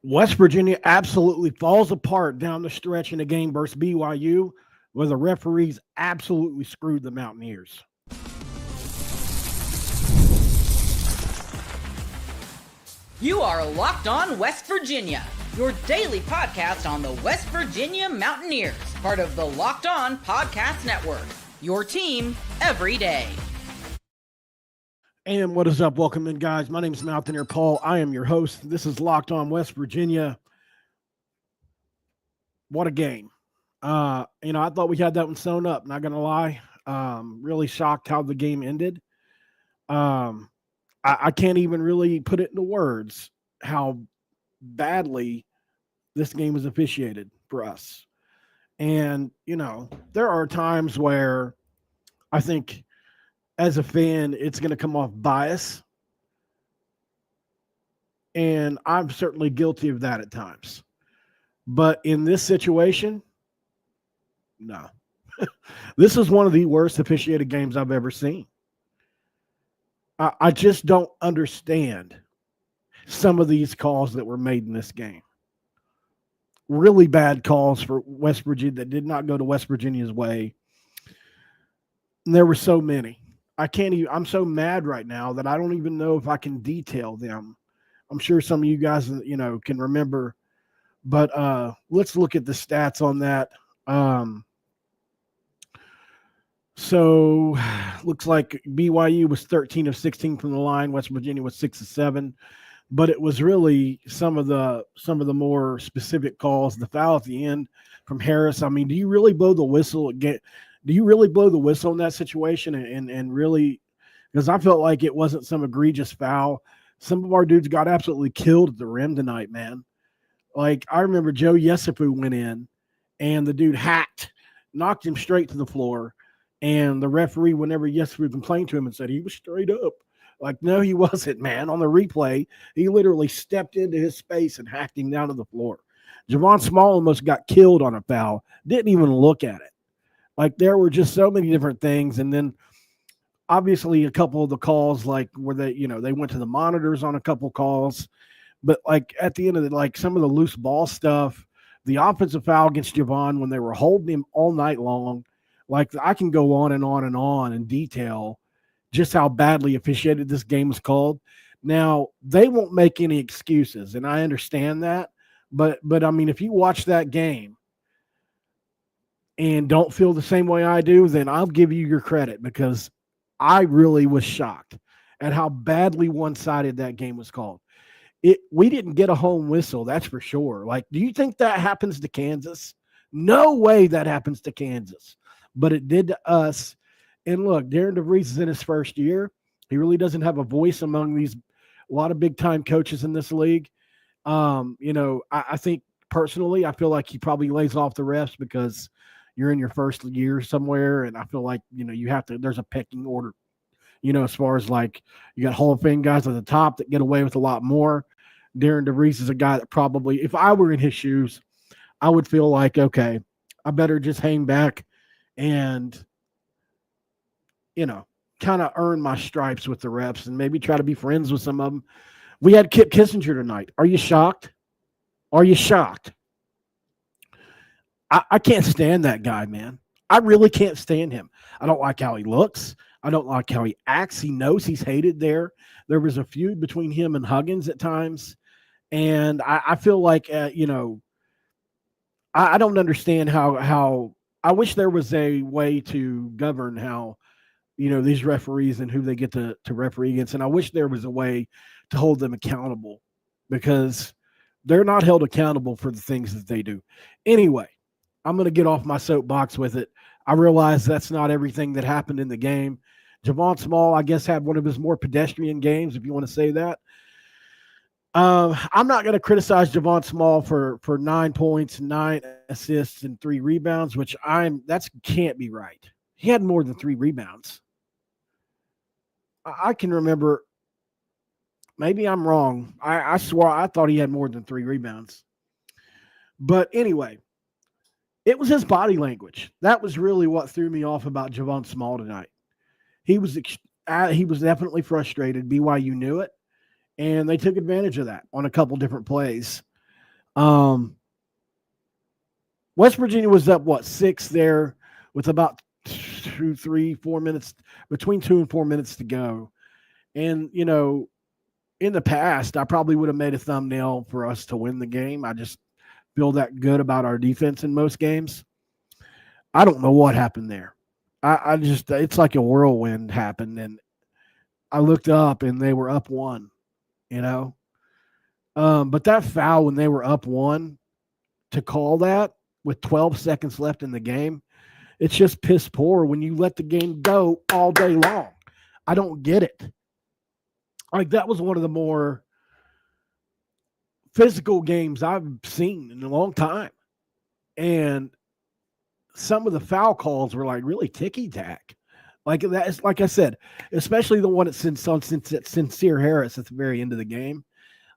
West Virginia absolutely falls apart down the stretch in the game versus BYU, where the referees absolutely screwed the Mountaineers. You are Locked On West Virginia, your daily podcast on the West Virginia Mountaineers, part of the Locked On Podcast Network, your team every day. And what is up? Welcome in, guys. My name is Mountaineer Paul. I am your host. This is Locked On West Virginia. What a game. I thought we had that one sewn up, not going to lie. Really shocked how the game ended. I can't even really put it into words how badly this game was officiated for us. And, there are times where I think as a fan, it's going to come off bias. And I'm certainly guilty of that at times. But in this situation, no. This is one of the worst officiated games I've ever seen. I just don't understand some of these calls that were made in this game. Really bad calls for West Virginia that did not go to West Virginia's way. And there were so many. I'm so mad right now that I don't even know if I can detail them. I'm sure some of you guys, can remember. But let's look at the stats on that. So looks like BYU was 13 of 16 from the line. West Virginia was 6 of 7. But it was really some of the more specific calls. The foul at the end from Harris. I mean, do you really blow the whistle again? Do you really blow the whistle in that situation and really – because I felt like it wasn't some egregious foul. Some of our dudes got absolutely killed at the rim tonight, man. Like, I remember Joe Yesufu went in, and the dude knocked him straight to the floor. And the referee, whenever Yesufu complained to him and said he was straight up, like, no, he wasn't, man. On the replay, he literally stepped into his space and hacked him down to the floor. Javon Small almost got killed on a foul, didn't even look at it. Like, there were just so many different things. And then, obviously, a couple of the calls, like, where they went to the monitors on a couple calls. But, like, at the end of it, some of the loose ball stuff, the offensive foul against Javon when they were holding him all night long, like, I can go on and on and on in detail just how badly officiated this game was called. Now, they won't make any excuses, and I understand that. But I mean, if you watch that game and don't feel the same way I do, then I'll give you your credit, because I really was shocked at how badly one-sided that game was called. We didn't get a home whistle, that's for sure. Like, do you think that happens to Kansas? No way that happens to Kansas. But it did to us. And look, Darren DeVries is in his first year. He really doesn't have a voice among a lot of big-time coaches in this league. I think personally, I feel like he probably lays off the refs because you're in your first year somewhere, and I feel like, you have to – there's a pecking order, as far as, like, you got Hall of Fame guys at the top that get away with a lot more. Darren DeVries is a guy that probably – if I were in his shoes, I would feel like, okay, I better just hang back and – kind of earn my stripes with the refs and maybe try to be friends with some of them. We had Kip Kissinger tonight. Are you shocked? Are you shocked? I can't stand that guy, man. I really can't stand him. I don't like how he looks. I don't like how he acts. He knows he's hated there. There was a feud between him and Huggins at times. And I feel like, I don't understand how I wish there was a way to govern how, these referees and who they get to referee against. And I wish there was a way to hold them accountable, because they're not held accountable for the things that they do. Anyway, I'm going to get off my soapbox with it. I realize that's not everything that happened in the game. Javon Small, I guess, had one of his more pedestrian games, if you want to say that. I'm not going to criticize Javon Small for 9 points, 9 assists, and 3 rebounds, which that can't be right. He had more than 3 rebounds. I can remember, maybe I'm wrong. I swore I thought he had more than 3 rebounds. But anyway, it was his body language. That was really what threw me off about Javon Small tonight. He was definitely frustrated. BYU knew it, and they took advantage of that on a couple different plays. Um, West Virginia was up, what, 6 there with about 2, 3, 4 minutes, between 2 and 4 minutes to go. And, in the past, I probably would have made a thumbnail for us to win the game. I just feel that good about our defense in most games. I don't know what happened there. I just, it's like a whirlwind happened. And I looked up and they were up 1, you know? But that foul when they were up 1, to call that with 12 seconds left in the game, it's just piss poor when you let the game go all day long. I don't get it. Like, that was one of the more physical games I've seen in a long time. And some of the foul calls were like really ticky tack. Like that is, like I said, especially the one at Sincere Harris at the very end of the game.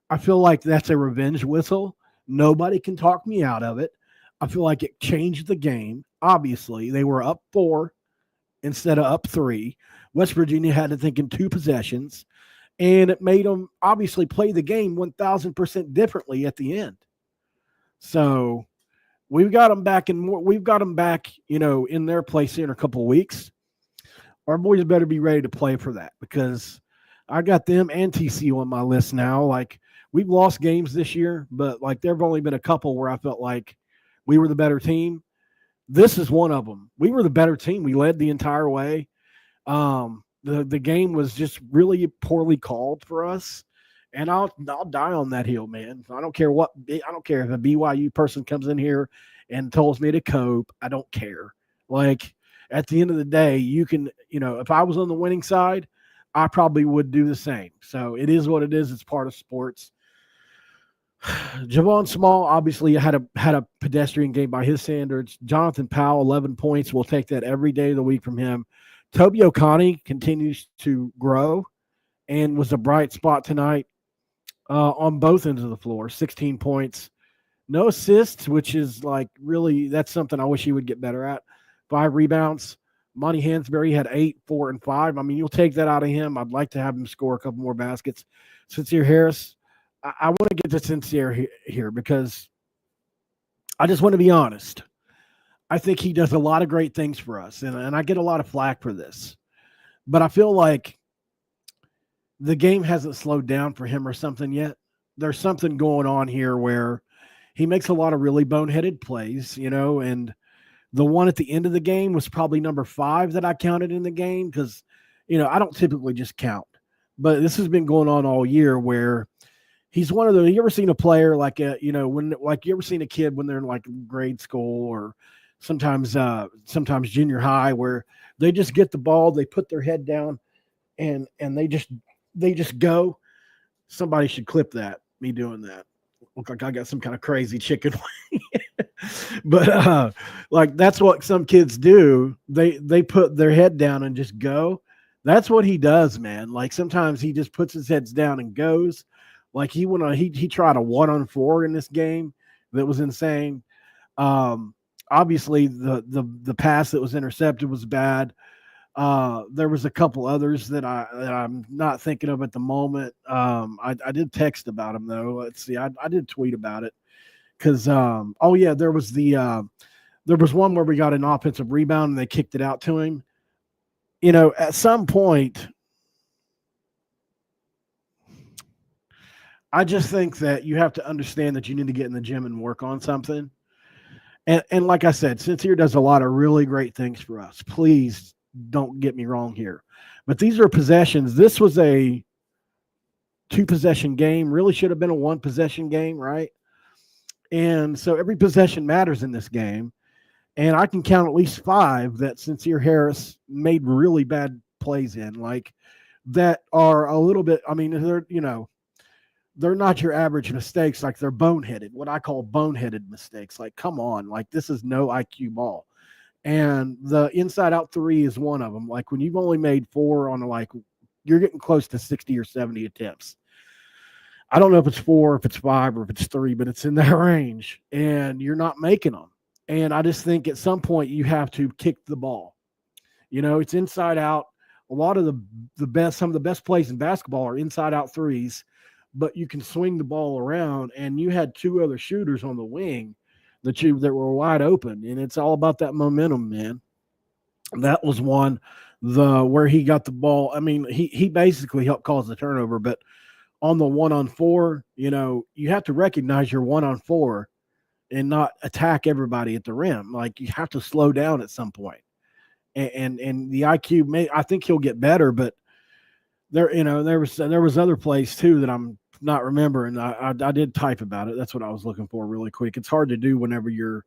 I feel like that's a revenge whistle. Nobody can talk me out of it. I feel like it changed the game. Obviously, they were up 4 instead of up 3. West Virginia had to think in 2 possessions, and it made them obviously play the game 1,000% differently at the end. So we've got them back we've got them back, in their place here in a couple of weeks. Our boys better be ready to play for that, because I got them and TCU on my list now. Like, we've lost games this year, but like there have only been a couple where I felt like we were the better team. This is one of them. We were the better team. We led the entire way. The game was just really poorly called for us, and I'll die on that hill, man. I don't care if a BYU person comes in here and tells me to cope. I don't care. Like, at the end of the day, you can, if I was on the winning side, I probably would do the same. So it is what it is. It's part of sports. Javon Small obviously had a pedestrian game by his standards. Jonathan Powell, 11 points. We'll take that every day of the week from him. Toby Oconee continues to grow and was a bright spot tonight on both ends of the floor. 16 points. No assists, which is like really, that's something I wish he would get better at. 5 rebounds. Monty Hansberry had 8, 4, and 5. I mean, you'll take that out of him. I'd like to have him score a couple more baskets. Sincere Harris, I want to get to Sincere here because I just want to be honest. I think he does a lot of great things for us, and I get a lot of flack for this. But I feel like the game hasn't slowed down for him or something yet. There's something going on here where he makes a lot of really boneheaded plays, and the one at the end of the game was probably number 5 that I counted in the game because, I don't typically just count. But this has been going on all year where he's one of the – you ever seen a player like, you ever seen a kid when they're in like grade school or sometimes junior high where they just get the ball, they put their head down and they just go? Somebody should clip that, me doing that. Look like I got some kind of crazy chicken wing. But like that's what some kids do. They put their head down and just go. That's what he does, man. Like sometimes he just puts his heads down and goes. Like he tried a 1-on-4 in this game that was insane. Obviously the pass that was intercepted was bad. There was a couple others that I'm not thinking of at the moment. I did text about them though. Let's see. I did tweet about it because there was one where we got an offensive rebound and they kicked it out to him. At some point, I just think that you have to understand that you need to get in the gym and work on something. And like I said, Sincere does a lot of really great things for us. Please don't get me wrong here. But these are possessions. This was a 2-possession game. Really should have been a 1-possession game, right? And so every possession matters in this game. And I can count at least 5 that Sincere Harris made really bad plays in, like that are a little bit, I mean, they're not your average mistakes. Like they're boneheaded, what I call boneheaded mistakes. Like, come on, like this is no IQ ball. And the inside out 3 is one of them. Like when you've only made 4 on you're getting close to 60 or 70 attempts. I don't know if it's 4, if it's 5, or if it's 3, but it's in that range and you're not making them. And I just think at some point you have to kick the ball. It's inside out. A lot of some of the best plays in basketball are inside out 3s but you can swing the ball around, and you had two other shooters on the wing that were wide open, and it's all about that momentum, man. That was one the where he got the ball. I mean, he basically helped cause the turnover, but on the 1-on-4, you have to recognize your 1-on-4 and not attack everybody at the rim. Like, you have to slow down at some point. And the IQ I think he'll get better, but there was other plays too that I'm not remembering. I did type about it. That's what I was looking for really quick. It's hard to do whenever you're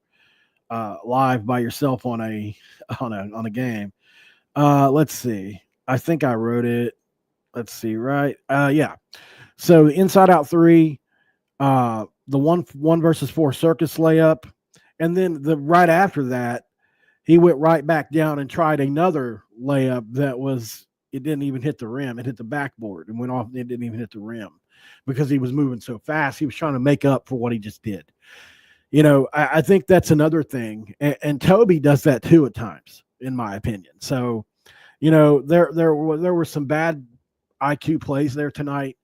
live by yourself on a game. Let's see. I think I wrote it. Let's see. Right. Yeah. So the inside out three, the one versus four circus layup, and then the right after that, he went right back down and tried another layup it didn't even hit the rim. It hit the backboard and went off. It didn't even hit the rim because he was moving so fast. He was trying to make up for what he just did. I think that's another thing. And Toby does that too at times, in my opinion. So, there were some bad IQ plays there tonight.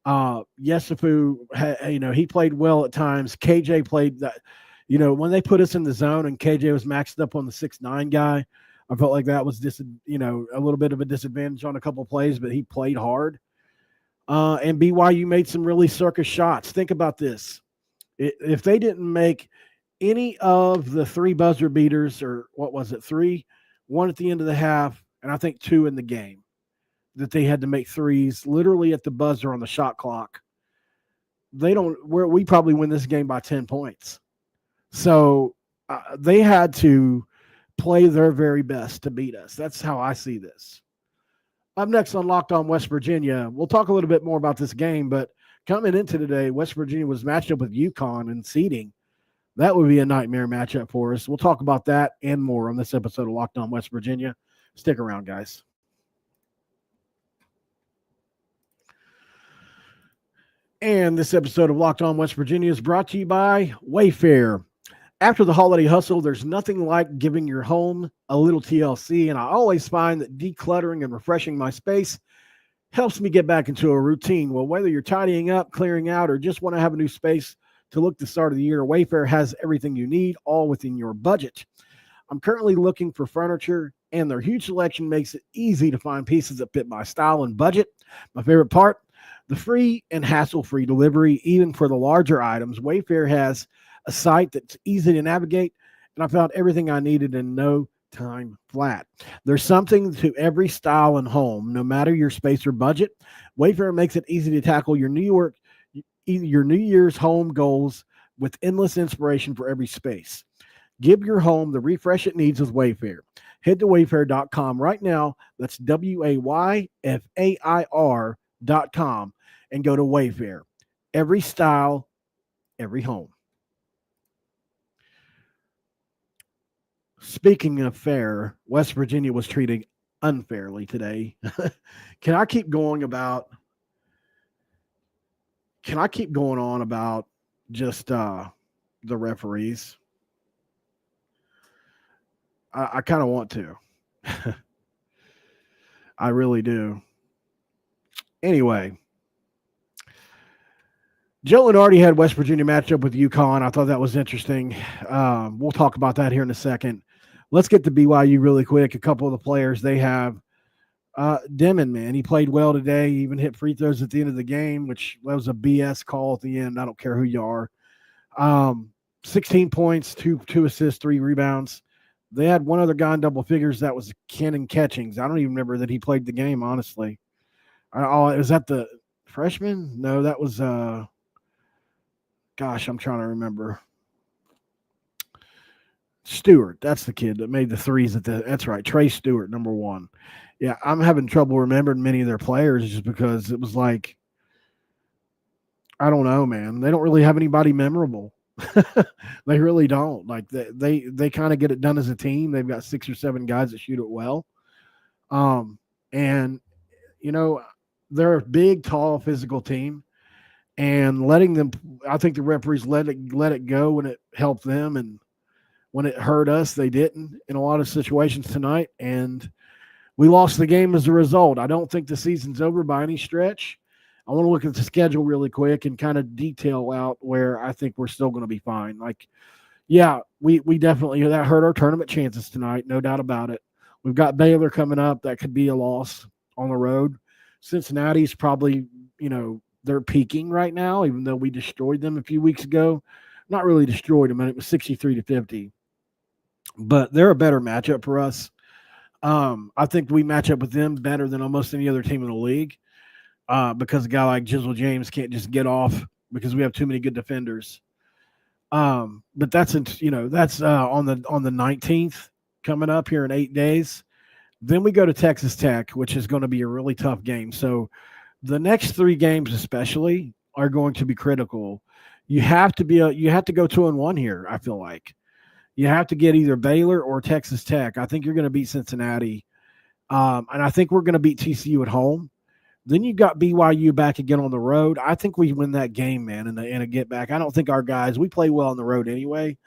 Yesufu, he played well at times. KJ played that. When they put us in the zone and KJ was maxed up on the 6'9" guy, I felt like that was just, a little bit of a disadvantage on a couple of plays, but he played hard. And BYU made some really circus shots. Think about this. If they didn't make any of the three buzzer beaters, or what was it, three, one at the end of the half, and I think two in the game, that they had to make threes literally at the buzzer on the shot clock, we probably win this game by 10 points. So they had to play their very best to beat us. That's how I see this. Up next on Locked On West Virginia, we'll talk a little bit more about this game, but coming into today, West Virginia was matched up with UConn in seeding. That would be a nightmare matchup for us. We'll talk about that and more on this episode of Locked On West Virginia. Stick around, guys. And this episode of Locked On West Virginia is brought to you by Wayfair. After the holiday hustle, there's nothing like giving your home a little TLC, and I always find that decluttering and refreshing my space helps me get back into a routine. Well, whether you're tidying up, clearing out, or just want to have a new space to look the start of the year, Wayfair has everything you need, all within your budget. I'm currently looking for furniture, and their huge selection makes it easy to find pieces that fit my style and budget. My favorite part, the free and hassle-free delivery, even for the larger items. Wayfair has a site that's easy to navigate, and I found everything I needed in no time flat. There's something to every style and home, no matter your space or budget. Wayfair makes it easy to tackle your New Year's home goals with endless inspiration for every space. Give your home the refresh it needs with Wayfair. Head to wayfair.com right now. That's WAYFAIR.com and go to Wayfair. Every style, every home. Speaking of fair, West Virginia was treated unfairly today. Can I keep going on about just the referees? I kind of want to. I really do. Anyway, Joe Lenardi had West Virginia matched up with UConn. I thought that was interesting. We'll talk about that here in a second. Let's get to BYU really quick. A couple of the players they have. Demon, man, he played well today. He even hit free throws at the end of the game, which was a BS call at the end. I don't care who you are. 16 points, two assists, 3 rebounds. They had one other guy in double figures. That was Kenan Catchings. I don't even remember that he played the game, honestly. Was that the freshman? No, that was gosh, I'm trying to remember. Stewart, that's the kid that made the threes that's right. Trey Stewart, number 1. Yeah, I'm having trouble remembering many of their players just because it was like, I don't know, man. They don't really have anybody memorable. They really don't. Like they kind of get it done as a team. They've got 6 or 7 guys that shoot it well. And they're a big, tall, physical team. And letting them, I think the referees let it go when it helped them, and when it hurt us, they didn't in a lot of situations tonight. And we lost the game as a result. I don't think the season's over by any stretch. I want to look at the schedule really quick and kind of detail out where I think we're still going to be fine. Like, yeah, we definitely that hurt our tournament chances tonight, no doubt about it. We've got Baylor coming up. That could be a loss on the road. Cincinnati's probably, they're peaking right now, even though we destroyed them a few weeks ago. Not really destroyed them, and it was 63-50. But they're a better matchup for us. I think we match up with them better than almost any other team in the league because a guy like Jizzle James can't just get off because we have too many good defenders. But that's on the 19th coming up here in 8 days. Then we go to Texas Tech, which is going to be a really tough game. So the next 3 games, especially, are going to be critical. You have to go 2-1 here. I feel like you have to get either Baylor or Texas Tech. I think you're going to beat Cincinnati, and I think we're going to beat TCU at home. Then you got BYU back again on the road. I think we win that game, man, in a get back. I don't think our guys, we play well on the road anyway.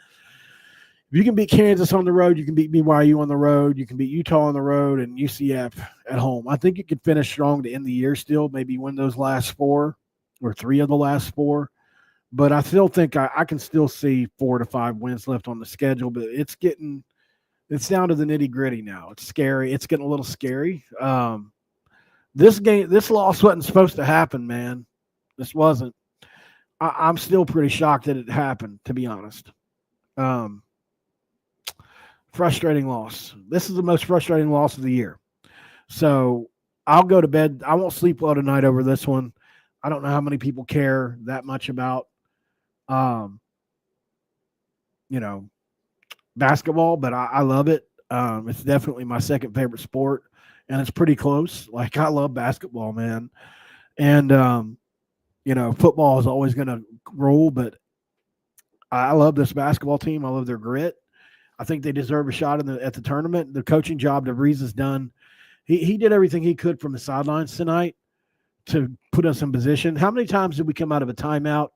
If you can beat Kansas on the road, you can beat BYU on the road, you can beat Utah on the road, and UCF at home. I think you could finish strong to end the year still, maybe win those last 4 or 3 of the last 4. But I still think I can still see 4 to 5 wins left on the schedule, but it's down to the nitty gritty now. It's scary. It's getting a little scary. This loss wasn't supposed to happen, man. This wasn't. I'm still pretty shocked that it happened, to be honest. Frustrating loss. This is the most frustrating loss of the year. So I'll go to bed. I won't sleep well tonight over this one. I don't know how many people care that much about, basketball, but I love it. It's definitely my second favorite sport, and it's pretty close. Like, I love basketball, man. And, football is always going to rule, but I love this basketball team. I love their grit. I think they deserve a shot at the tournament. The coaching job DeVries has done. He did everything he could from the sidelines tonight to put us in position. How many times did we come out of a timeout?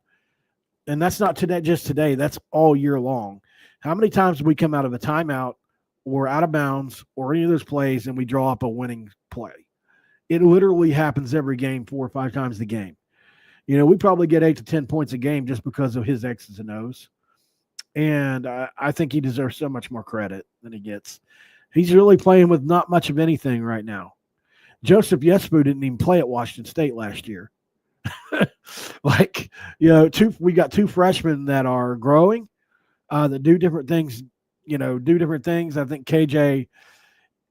And that's not just today. That's all year long. How many times did we come out of a timeout or out of bounds or any of those plays and we draw up a winning play? It literally happens every game, 4 or 5 times a game. We probably get 8 to 10 points a game just because of his X's and O's. And I think he deserves so much more credit than he gets. He's really playing with not much of anything right now. Joseph Yesufu didn't even play at Washington State last year. We got 2 freshmen that are growing, that do different things, I think KJ,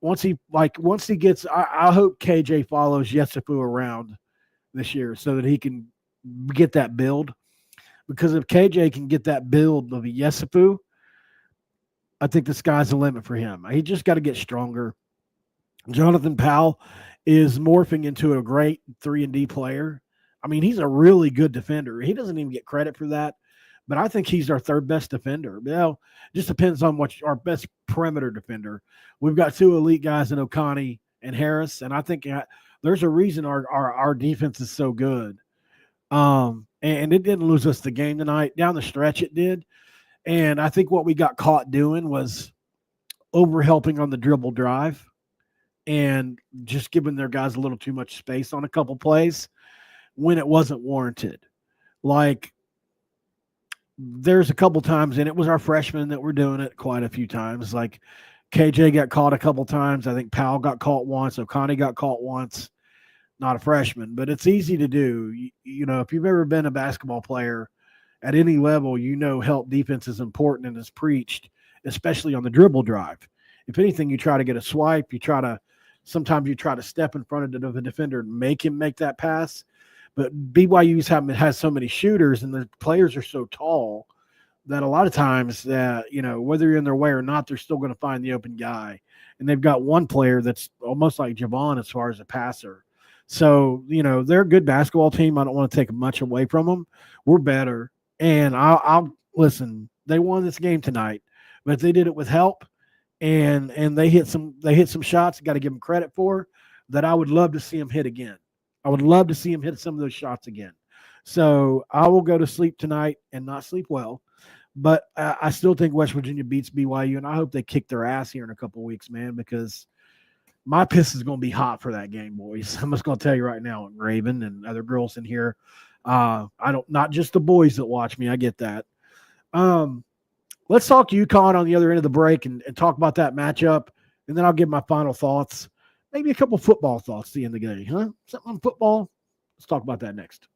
once he gets, I hope KJ follows Yesufu around this year so that he can get that build. Because if KJ can get that build of a Yesufu, I think the sky's the limit for him. He just got to get stronger. Jonathan Powell is morphing into a great 3-and-D player. I mean, he's a really good defender. He doesn't even get credit for that, but I think he's our 3rd best defender. It just depends on what our best perimeter defender. We've got 2 elite guys in Oconee and Harris, and I think there's a reason our defense is so good. And it didn't lose us the game tonight. Down the stretch, it did. And I think what we got caught doing was over-helping on the dribble drive and just giving their guys a little too much space on a couple plays when it wasn't warranted. Like, there's a couple times, and it was our freshmen that were doing it quite a few times. Like, KJ got caught a couple times. I think Powell got caught once. Oconee got caught once. Not a freshman, but it's easy to do. If you've ever been a basketball player at any level, help defense is important and is preached, especially on the dribble drive. If anything, you try to get a swipe. Sometimes you try to step in front of the defender and make him make that pass. But BYU's has so many shooters and the players are so tall that a lot of times that, whether you're in their way or not, they're still going to find the open guy. And they've got one player that's almost like Javon as far as a passer. So, they're a good basketball team. I don't want to take much away from them. We're better. And I'll listen, they won this game tonight, but they did it with help and they hit some shots, got to give them credit for, that I would love to see them hit again. I would love to see them hit some of those shots again. So I will go to sleep tonight and not sleep well, but I still think West Virginia beats BYU, and I hope they kick their ass here in a couple of weeks, man, because My piss is going to be hot for that game, boys. I'm just going to tell you right now, Raven and other girls in here. I don't, not just the boys that watch me. I get that. Um, let's talk UConn on the other end of the break and talk about that matchup, and then I'll give my final thoughts. Maybe a couple football thoughts at the end of the day, huh? Something on football. Let's talk about that next.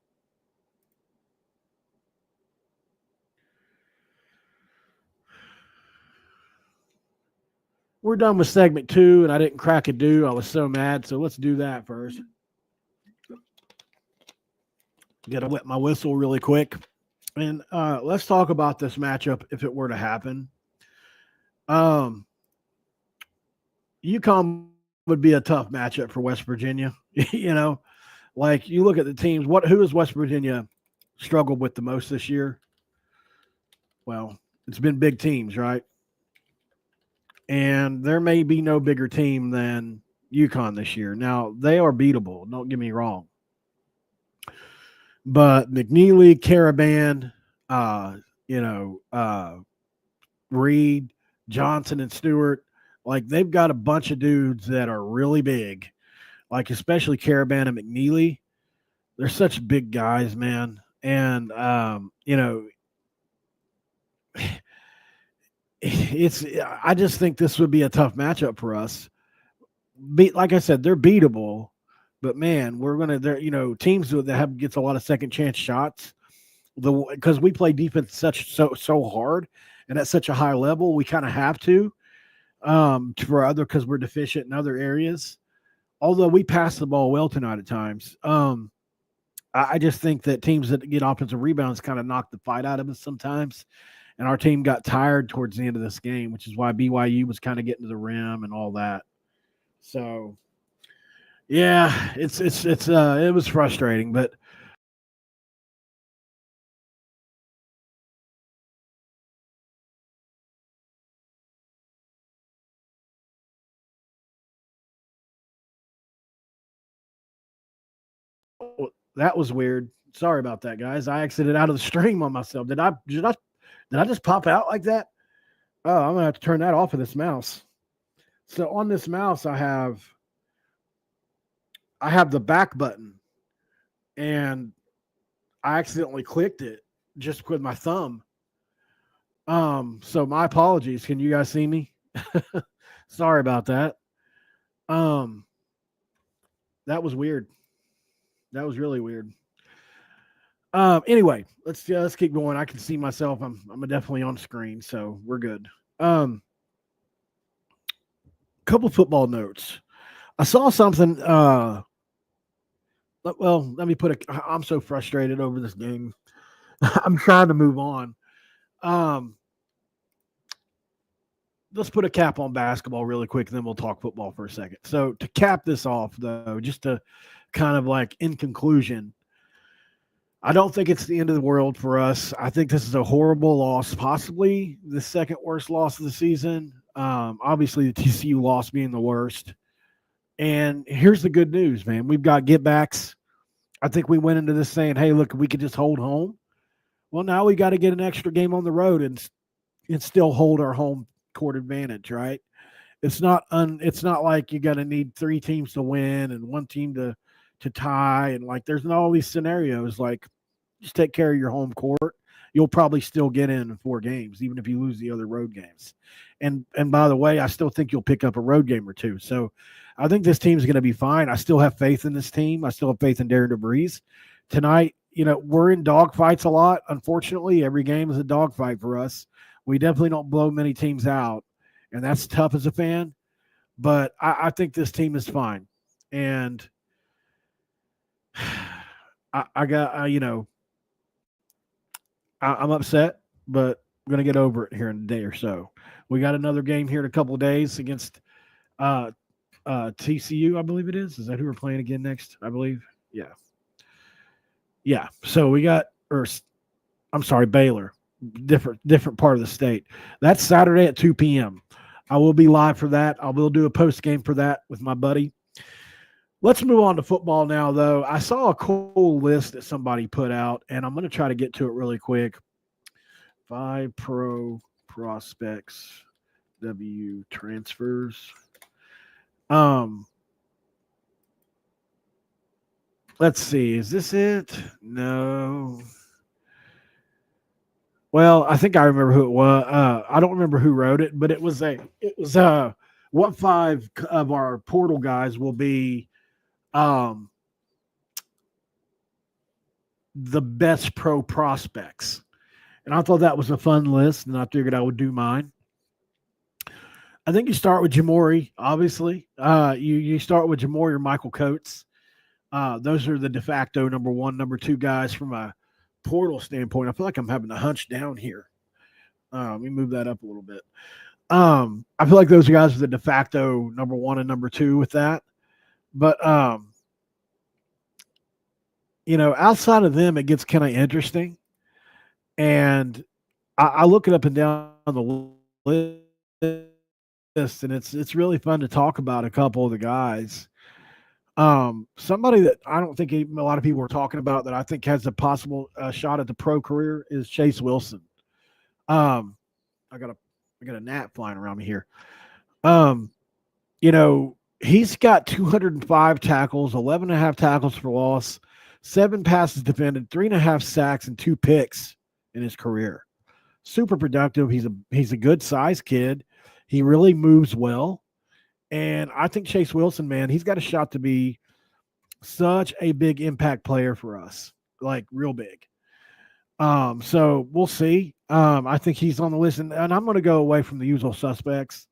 We're done with segment 2, and I didn't crack a do. I was so mad. So let's do that first. Got to wet my whistle really quick. And let's talk about this matchup if it were to happen. UConn would be a tough matchup for West Virginia. Like you look at the teams. Who has West Virginia struggled with the most this year? Well, it's been big teams, right? And there may be no bigger team than UConn this year. Now, they are beatable. Don't get me wrong. But McNeely, Caravan, Reed, Johnson, and Stewart, like they've got a bunch of dudes that are really big, like especially Caravan and McNeely. They're such big guys, man. And, I just think this would be a tough matchup for us. Like I said, they're beatable, but man, teams that have gets a lot of second chance shots. Because we play defense so hard and at such a high level, we kind of have to because we're deficient in other areas. Although we pass the ball well tonight at times, I just think that teams that get offensive rebounds kind of knock the fight out of us sometimes. And our team got tired towards the end of this game, which is why BYU was kind of getting to the rim and all that. So, yeah, it was frustrating, but that was weird. Sorry about that, guys. I exited out of the stream on myself. Did I just pop out like that? Oh, I'm gonna have to turn that off of this mouse. So on this mouse, I have the back button, and I accidentally clicked it just with my thumb. So my apologies. Can you guys see me? Sorry about that. Um, that was weird. That was really weird. Anyway, let's keep going. I can see myself. I'm definitely on screen, so we're good. Couple football notes. I saw something. Well, let me put it. I'm so frustrated over this game. I'm trying to move on. Let's put a cap on basketball really quick, and then we'll talk football for a second. So to cap this off, though, just to kind of like in conclusion, I don't think it's the end of the world for us. I think this is a horrible loss, possibly the second worst loss of the season. Obviously, the TCU loss being the worst. And here's the good news, man. We've got get backs. I think we went into this saying, hey, look, we could just hold home. Well, now we got to get an extra game on the road and still hold our home court advantage, right? It's not like you got to need 3 teams to win and 1 team to tie, and like there's not all these scenarios. Like just take care of your home court. You'll probably still get in 4 games, even if you lose the other road games. And by the way, I still think you'll pick up a road game or 2. So I think this team's going to be fine. I still have faith in this team. I still have faith in Darren DeVries. Tonight, we're in dogfights a lot. Unfortunately, every game is a dogfight for us. We definitely don't blow many teams out, and that's tough as a fan. But I think this team is fine. And I'm upset, but I'm going to get over it here in a day or so. We got another game here in a couple of days against TCU, I believe it is. Is that who we're playing again next? I believe. Yeah. Yeah. So we got, I'm sorry, Baylor, different part of the state. That's Saturday at 2 p.m. I will be live for that. I will do a post game for that with my buddy. Let's move on to football now, though. I saw a cool list that somebody put out, and I'm going to try to get to it really quick. 5 pro prospects, W transfers. Um, let's see. Is this it? No. Well, I think I remember who it was. I don't remember who wrote it, but it was what five of our portal guys will be um the best pro prospects. And I thought that was a fun list, and I figured I would do mine. I think you start with Jamori, obviously. You start with Jamori or Michael Coates. Those are the de facto number one, number two guys from a portal standpoint. I feel like I'm having a hunch down here. Let me move that up a little bit. I feel like those guys are the de facto number one and number two with that. But outside of them, it gets kind of interesting. And I look it up and down the list, and it's really fun to talk about a couple of the guys. Somebody that I don't think a lot of people are talking about that I think has a possible shot at the pro career is Chase Wilson. Um, I got a I got a gnat flying around me here. Um, he's got 205 tackles, 11 and a half tackles for loss, 7 passes defended, 3.5 sacks, and 2 picks in his career. Super productive. He's a good sized kid. He really moves well. And I think Chase Wilson, man, he's got a shot to be such a big impact player for us, like real big. So we'll see. I think he's on the list, and I'm going to go away from the usual suspects.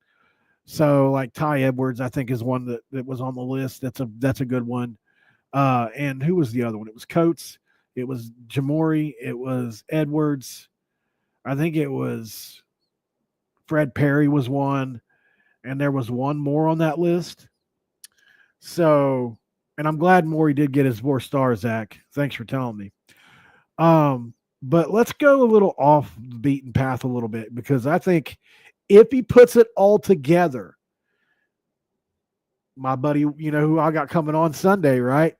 So like Ty Edwards, I think is one that was on the list. That's a good one. And who was the other one? It was Coates. It was Jamori. It was Edwards. I think it was Fred Perry was one, and there was one more on that list. So, and I'm glad Maury did get his 4 stars, Zach. Thanks for telling me. But let's go a little off the beaten path a little bit because I think if he puts it all together, my buddy, who I got coming on Sunday, right?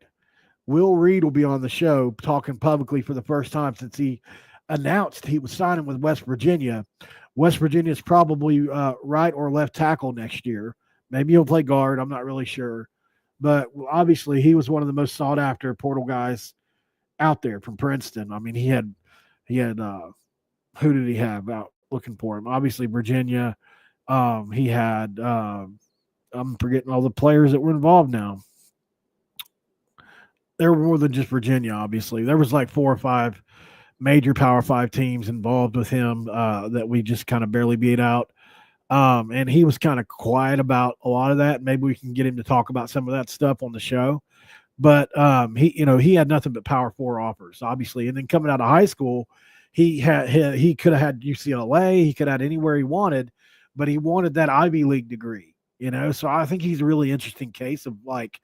Will Reed will be on the show talking publicly for the first time since he announced he was signing with West Virginia. West Virginia is probably right or left tackle next year. Maybe he'll play guard. I'm not really sure. But obviously, he was one of the most sought after portal guys out there from Princeton. I mean, he had who did he have out looking for him? Obviously, Virginia. He had I'm forgetting all the players that were involved now. There were more than just Virginia, obviously. There was like 4 or 5 major Power Five teams involved with him that we just kind of barely beat out. And he was kind of quiet about a lot of that. Maybe we can get him to talk about some of that stuff on the show. But he had nothing but Power Four offers, obviously. And then coming out of high school, he could have had UCLA, he could have had anywhere he wanted, but he wanted that Ivy League degree. So I think he's a really interesting case of like,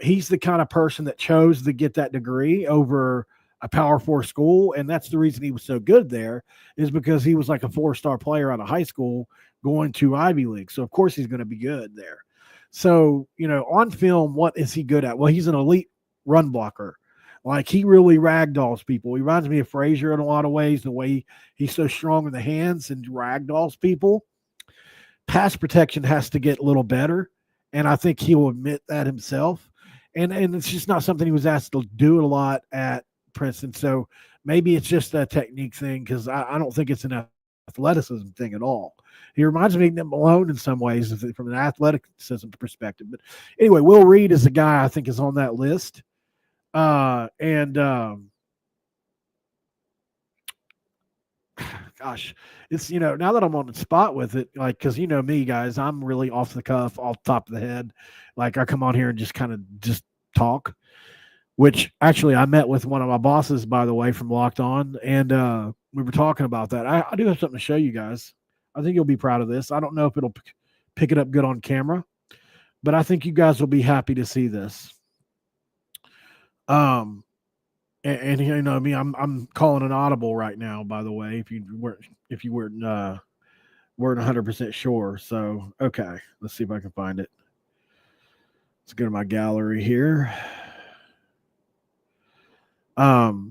he's the kind of person that chose to get that degree over a Power Four school, and that's the reason he was so good there is because he was like a 4-star player out of high school going to Ivy League. So of course he's going to be good there. So on film, what is he good at? Well, he's an elite run blocker. Like he really ragdolls people. He reminds me of Frazier in a lot of ways. The way he's so strong in the hands and ragdolls people. Pass protection has to get a little better, and I think he will admit that himself. And it's just not something he was asked to do a lot at Princeton. So maybe it's just a technique thing because I don't think it's an athleticism thing at all. He reminds me of Nick Malone in some ways from an athleticism perspective. But anyway, Will Reed is a guy I think is on that list. And gosh, it's now that I'm on the spot with it, like because me guys, I'm really off the cuff, off the top of the head. Like I come on here and just kind of just talk. Which actually I met with one of my bosses, by the way, from Locked On, and we were talking about that. I do have something to show you guys. I think you'll be proud of this. I don't know if it'll pick it up good on camera, but I think you guys will be happy to see this. And I mean, I'm calling an audible right now. By the way, if you weren't 100% sure. So okay, let's see if I can find it. Let's go to my gallery here.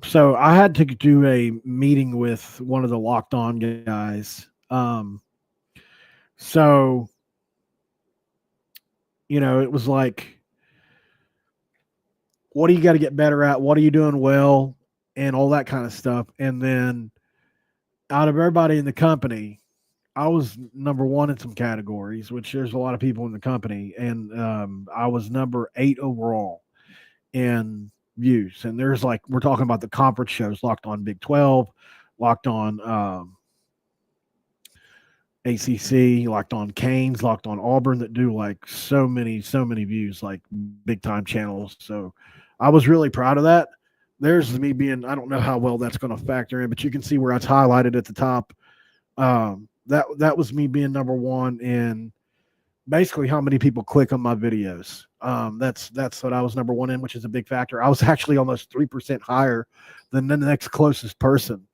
So I had to do a meeting with one of the Locked On guys. So it was like, what do you got to get better at? What are you doing well? And all that kind of stuff. And then out of everybody in the company, I was number one in some categories, which there's a lot of people in the company. And I was number 8 overall in views. And there's like, we're talking about the conference shows, Locked On Big 12, Locked On ACC, Locked On Canes, Locked On Auburn, that do like so many views, like big time channels. So I was really proud of that. There's me being, I don't know how well that's going to factor in, but you can see where it's highlighted at the top. That was me being number one in basically how many people click on my videos. That's what I was number one in, which is a big factor. I was actually almost 3% higher than the next closest person.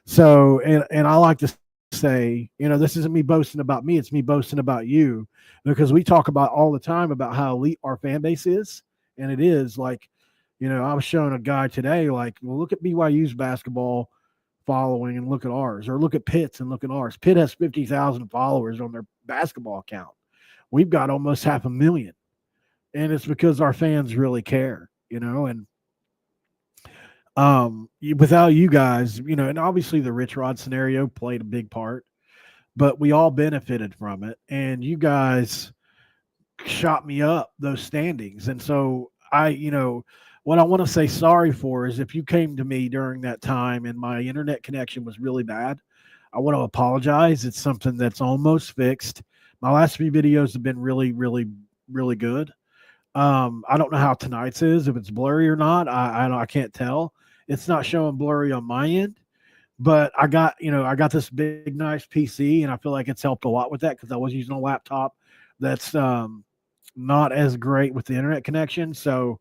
So, and I like to say, this isn't me boasting about me, it's me boasting about you, because we talk about all the time about how elite our fan base is. And it is like, I was showing a guy today, like, well, look at BYU's basketball following and look at ours, or look at Pitt's and look at ours. Pitt has 50,000 followers on their basketball account. We've got almost 500,000. And it's because our fans really care, and without you guys, and obviously the Rich Rod scenario played a big part, but we all benefited from it. And you guys shot me up those standings. And so what I want to say sorry for is if you came to me during that time and my internet connection was really bad, I want to apologize. It's something that's almost fixed. My last few videos have been really, really, really good. I don't know how tonight's is, if it's blurry or not. I can't tell. It's not showing blurry on my end, but I got this big, nice PC, and I feel like it's helped a lot with that because I was using a laptop that's not as great with the internet connection. So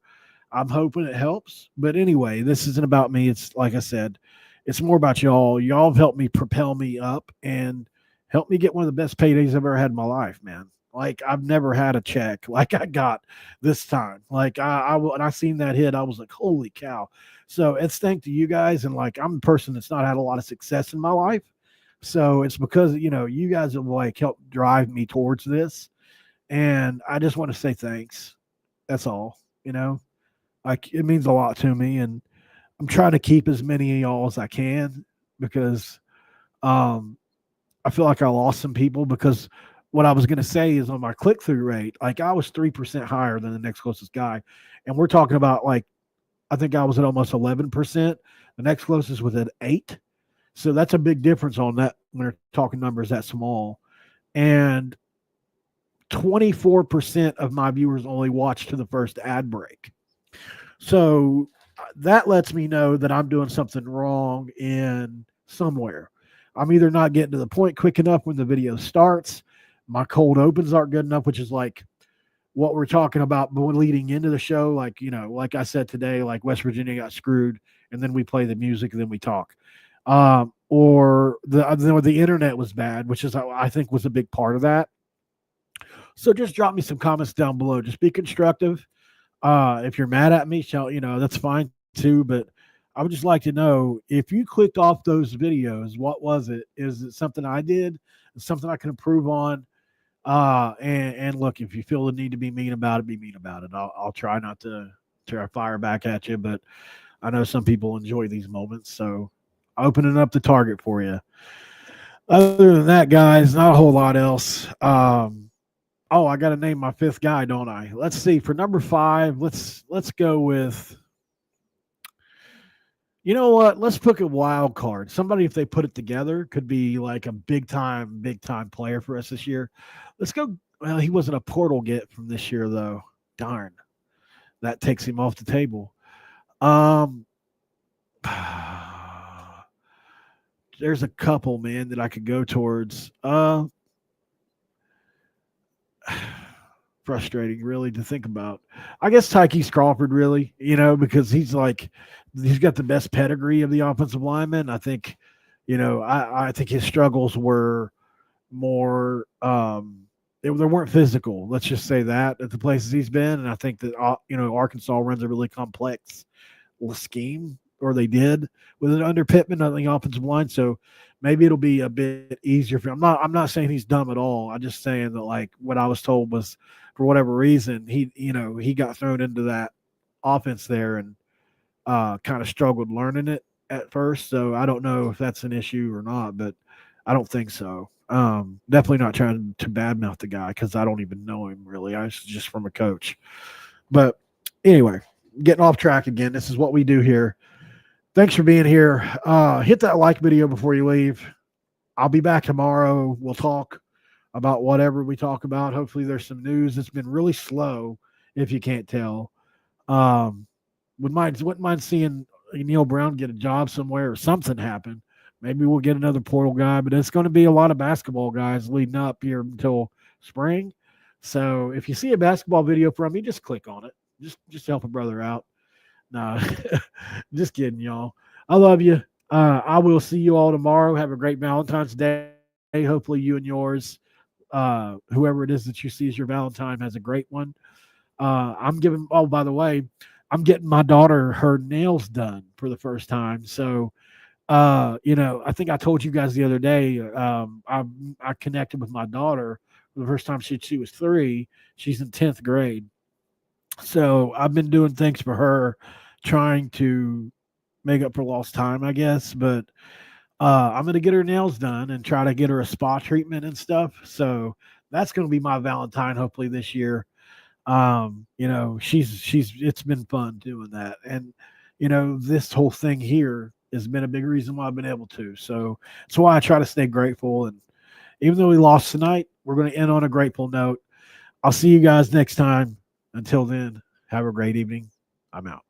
I'm hoping it helps. But anyway, this isn't about me. It's like I said, it's more about y'all. Y'all have helped me propel me up and helped me get one of the best paydays I've ever had in my life, man. Like, I've never had a check like I got this time. Like, when I seen that hit, I was like, holy cow. So it's thanks to you guys. And like, I'm a person that's not had a lot of success in my life. So it's because, you guys have like helped drive me towards this. And I just want to say thanks. That's all, like, it means a lot to me. And I'm trying to keep as many of y'all as I can, because I feel like I lost some people, because what I was going to say is on my click-through rate, like, I was 3% higher than the next closest guy. And we're talking about, like, I think I was at almost 11%. The next closest was at 8. So that's a big difference on that when we're talking numbers that small. And 24% of my viewers only watched to the first ad break. So that lets me know that I'm doing something wrong in somewhere. I'm either not getting to the point quick enough when the video starts. My cold opens aren't good enough, which is like what we're talking about leading into the show. Like, like I said today, like West Virginia got screwed, and then we play the music and then we talk. Or the internet was bad, which is, I think, was a big part of that. So just drop me some comments down below. Just be constructive. If you're mad at me, that's fine too. But I would just like to know, if you clicked off those videos, what was it? Is it something I did? Something I can improve on? And look, if you feel the need to be mean about it, be mean about it. I'll try not to fire back at you, but I know some people enjoy these moments, so opening up the target for you. Other than that, guys, not a whole lot else. Oh, I got to name my 5th guy, don't I? Let's see. For number 5, let's go with, you know what? Let's pick a wild card. Somebody, if they put it together, could be like a big time player for us this year. Let's go. Well, he wasn't a portal get from this year, though. Darn. That takes him off the table. There's a couple, man, that I could go towards. Frustrating, really, to think about. I guess Tykees Crawford, really, because he's got the best pedigree of the offensive lineman. I think, I think his struggles were more, they weren't physical. Let's just say that, at the places he's been. And I think that, Arkansas runs a really complex scheme or they did with an under Pittman on the offensive line. So maybe it'll be a bit easier for him. I'm not saying he's dumb at all. I'm just saying that like what I was told was for whatever reason he got thrown into that offense there and kind of struggled learning it at first. So I don't know if that's an issue or not, but I don't think so. Definitely not trying to badmouth the guy because I don't even know him really. I was just from a coach. But anyway, getting off track again. This is what we do here. Thanks for being here. Hit that like video before you leave. I'll be back tomorrow. We'll talk about whatever we talk about. Hopefully there's some news. It's been really slow, if you can't tell. Wouldn't mind seeing Neil Brown get a job somewhere or something happen. Maybe we'll get another portal guy, but it's going to be a lot of basketball guys leading up here until spring. So if you see a basketball video from me, just click on it. Just help a brother out. No, just kidding, y'all. I love you. I will see you all tomorrow. Have a great Valentine's Day. Hopefully you and yours, whoever it is that you see as your Valentine, has a great one. By the way, I'm getting my daughter her nails done for the first time. So, I think I told you guys the other day, I connected with my daughter for the first time. She was 3. She's in 10th grade. So I've been doing things for her, trying to make up for lost time, I guess. But I'm going to get her nails done and try to get her a spa treatment and stuff. So that's going to be my Valentine, hopefully this year. It's been fun doing that. And, this whole thing here has been a big reason why I've been able to. So that's why I try to stay grateful. And even though we lost tonight, we're going to end on a grateful note. I'll see you guys next time. Until then, have a great evening. I'm out.